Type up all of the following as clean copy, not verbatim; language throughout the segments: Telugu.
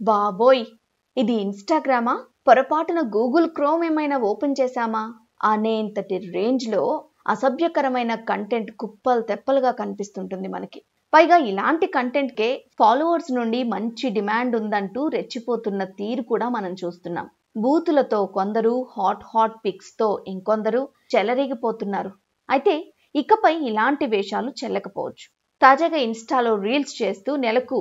బాబోయ్! ఇది ఇన్‌స్టాగ్రామా? పొరపాటున గూగుల్ క్రోమ్ ఏమైనా ఓపెన్ చేశామా? అనేంతటి రేంజ్‌లో అసభ్యకరమైన కంటెంట్ కుప్పలు తెప్పలుగా కనిపిస్తుంటుంది మనకి. పైగా ఇలాంటి కంటెంట్‌కే ఫాలోవర్స్ నుండి మంచి డిమాండ్ ఉందంటూ రెచ్చిపోతున్న తీరు కూడా మనం చూస్తున్నాం. బూతులతో కొందరు, హాట్ పిక్స్‌తో ఇంకొందరు చెలరేగిపోతున్నారు. అయితే ఇకపై ఇలాంటి వేషాలు చెల్లకపోవచ్చు. తాజాగా ఇన్‌స్టాలో రీల్స్ చేస్తూ నెలకు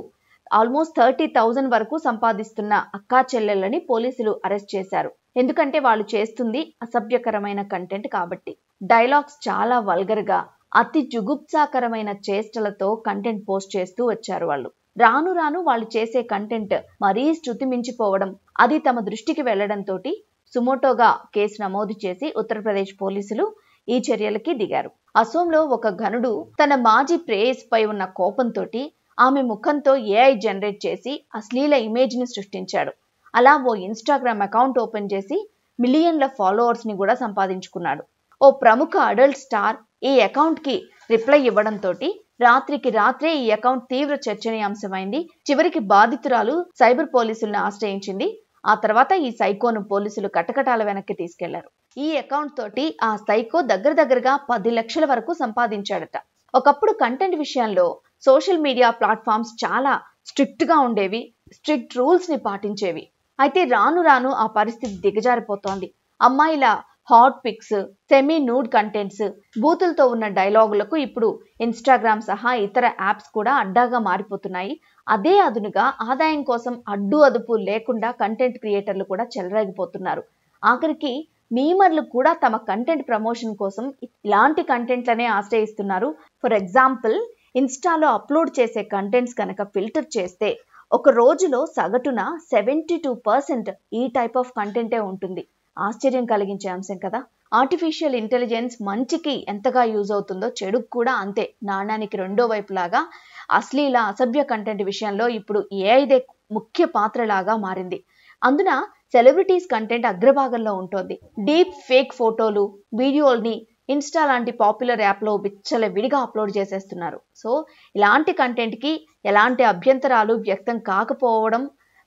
ఆల్మోస్ట్ 30,000 వరకు సంపాదిస్తున్న అక్కా చెల్లెళ్ళని పోలీసులు అరెస్ట్ చేశారు. ఎందుకంటే వాళ్ళు చేస్తుంది అసభ్యకరమైన కంటెంట్ కాబట్టి. డైలాగ్స్ చాలా వల్గర్‌గా, అతి జుగుప్సాకరమైన చేష్టలతో కంటెంట్ పోస్ట్ చేస్తూ వచ్చారు వాళ్ళు. రాను రాను వాళ్ళు చేసే కంటెంట్ మరీ శృతి మించిపోవడం, అది తమ దృష్టికి వెళ్లడంతోటి సుమోటోగా కేసు నమోదు చేసి ఉత్తరప్రదేశ్ పోలీసులు ఈ చర్యలకి దిగారు. అసోంలో ఒక ఘనుడు తన మాజీ ప్రేయస్పై ఉన్న కోపంతోటి ఆమె ముఖంతో ఏఐ జనరేట్ చేసి అశ్లీల ఇమేజ్ ని సృష్టించాడు. అలా ఓ ఇన్‌స్టాగ్రామ్ అకౌంట్ ఓపెన్ చేసి మిలియన్ల ఫాలోవర్స్ ని కూడా సంపాదించుకున్నాడు. ఓ ప్రముఖ అడల్ట్ స్టార్ ఈ అకౌంట్ కి రిప్లై ఇవ్వడంతోటి రాత్రికి రాత్రే ఈ అకౌంట్ తీవ్ర చర్చనీయాంశమైంది. చివరికి బాధితురాలు సైబర్ పోలీసులను ఆశ్రయించింది. ఆ తర్వాత ఈ సైకోను పోలీసులు కటకటాల వెనక్కి తీసుకెళ్లారు. ఈ అకౌంట్ తోటి ఆ సైకో దగ్గరగా 10 లక్షల వరకు సంపాదించాడట. ఒకప్పుడు కంటెంట్ విషయంలో సోషల్ మీడియా ప్లాట్ఫామ్స్ చాలా స్ట్రిక్ట్ గా ఉండేవి, స్ట్రిక్ట్ రూల్స్ ని పాటించేవి. అయితే రాను రాను ఆ పరిస్థితి దిగజారిపోతోంది. అమ్మాయిల hot pics, semi nude contents, బూతులతో ఉన్న డైలాగులకు ఇప్పుడు ఇన్‌స్టాగ్రామ్ సహా ఇతర యాప్స్ కూడా అడ్డాగా మారిపోతున్నాయి. అదే అదునుగా ఆదాయం కోసం అడ్డు అదుపు లేకుండా కంటెంట్ క్రియేటర్లు కూడా చెలరేగిపోతున్నారు. ఆఖరికి మీమర్లు కూడా తమ కంటెంట్ ప్రమోషన్ కోసం ఇలాంటి కంటెంట్లనే ఆశ్రయిస్తున్నారు. ఫర్ ఎగ్జాంపుల్, ఇన్‌స్టాలో అప్లోడ్ చేసే కంటెంట్స్ కనుక ఫిల్టర్ చేస్తే ఒక రోజులో సగటున 72% ఈ టైప్ ఆఫ్ కంటెంటే ఉంటుంది. ఆశ్చర్యం కలిగించే అంశం కదా. ఆర్టిఫిషియల్ ఇంటెలిజెన్స్ మంచికి ఎంతగా యూజ్ అవుతుందో చెడుకు కూడా అంతే. నాణానికి రెండో వైపులాగా అశ్లీల అసభ్య కంటెంట్ విషయంలో ఇప్పుడు ఏఐదే ముఖ్య పాత్రలాగా మారింది. అందున సెలబ్రిటీస్ కంటెంట్ అగ్రభాగంలో ఉంటుంది. డీప్ ఫేక్ ఫోటోలు, వీడియోల్ని ఇన్‌స్టా లాంటి పాపులర్ యాప్లో విచ్చలవిడిగా అప్లోడ్ చేసేస్తున్నారు. సో ఇలాంటి కంటెంట్కి ఎలాంటి అభ్యంతరాలు వ్యక్తం కాకపోవడం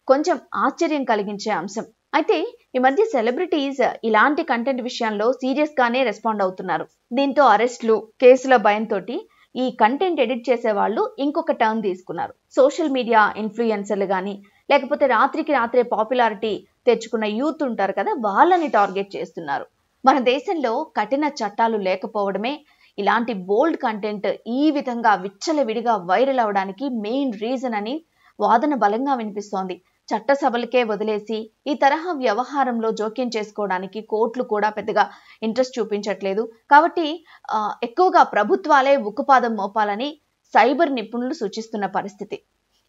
కొంచెం ఆశ్చర్యం కలిగించే అంశం. అయితే ఈ మధ్య సెలబ్రిటీస్ ఇలాంటి కంటెంట్ విషయంలో సీరియస్ గానే రెస్పాండ్ అవుతున్నారు. దీంతో అరెస్టులు, కేసుల భయంతోటి ఈ కంటెంట్ ఎడిట్ చేసే వాళ్ళు ఇంకొక టర్న్ తీసుకున్నారు. సోషల్ మీడియా ఇన్ఫ్లుయెన్సర్లు కానీ, లేకపోతే రాత్రికి రాత్రే పాపులారిటీ తెచ్చుకున్న యూత్ ఉంటారు కదా, వాళ్ళని టార్గెట్ చేస్తున్నారు. మన దేశంలో కఠిన చట్టాలు లేకపోవడమే ఇలాంటి బోల్డ్ కంటెంట్ ఈ విధంగా విచ్చలవిడిగా వైరల్ అవడానికి మెయిన్ రీజన్ అని వాదన బలంగా వినిపిస్తోంది. చట్టసభలకే వదిలేసి ఈ తరహా వ్యవహారంలో జోక్యం చేసుకోవడానికి కోర్టులు కూడా పెద్దగా ఇంట్రెస్ట్ చూపించట్లేదు. కాబట్టి ఎక్కువగా ప్రభుత్వాలే ఉక్కుపాదం మోపాలని సైబర్ నిపుణులు సూచిస్తున్న పరిస్థితి.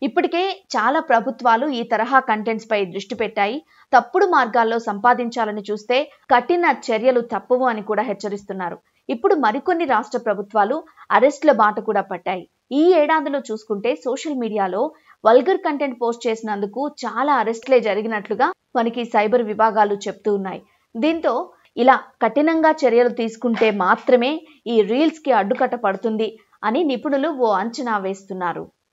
ఇప్పటికే చాలా ప్రభుత్వాలు ఈ తరహా కంటెంట్స్ పై దృష్టి పెట్టాయి. తప్పుడు మార్గాల్లో సంపాదించాలని చూస్తే కఠిన చర్యలు తప్పవు అని కూడా హెచ్చరిస్తున్నారు. ఇప్పుడు మరికొన్ని రాష్ట్ర ప్రభుత్వాలు అరెస్టుల బాట కూడా పట్టాయి. ఈ ఏడాదిలో చూసుకుంటే సోషల్ మీడియాలో వల్గర్ కంటెంట్ పోస్ట్ చేసినందుకు చాలా అరెస్టులే జరిగినట్లుగా మనకి సైబర్ విభాగాలు చెప్తూ ఉన్నాయి. దీంతో ఇలా కఠినంగా చర్యలు తీసుకుంటే మాత్రమే ఈ రీల్స్ కి అడ్డుకట్ట పడుతుంది అని నిపుణులు ఓ అంచనా వేస్తున్నారు.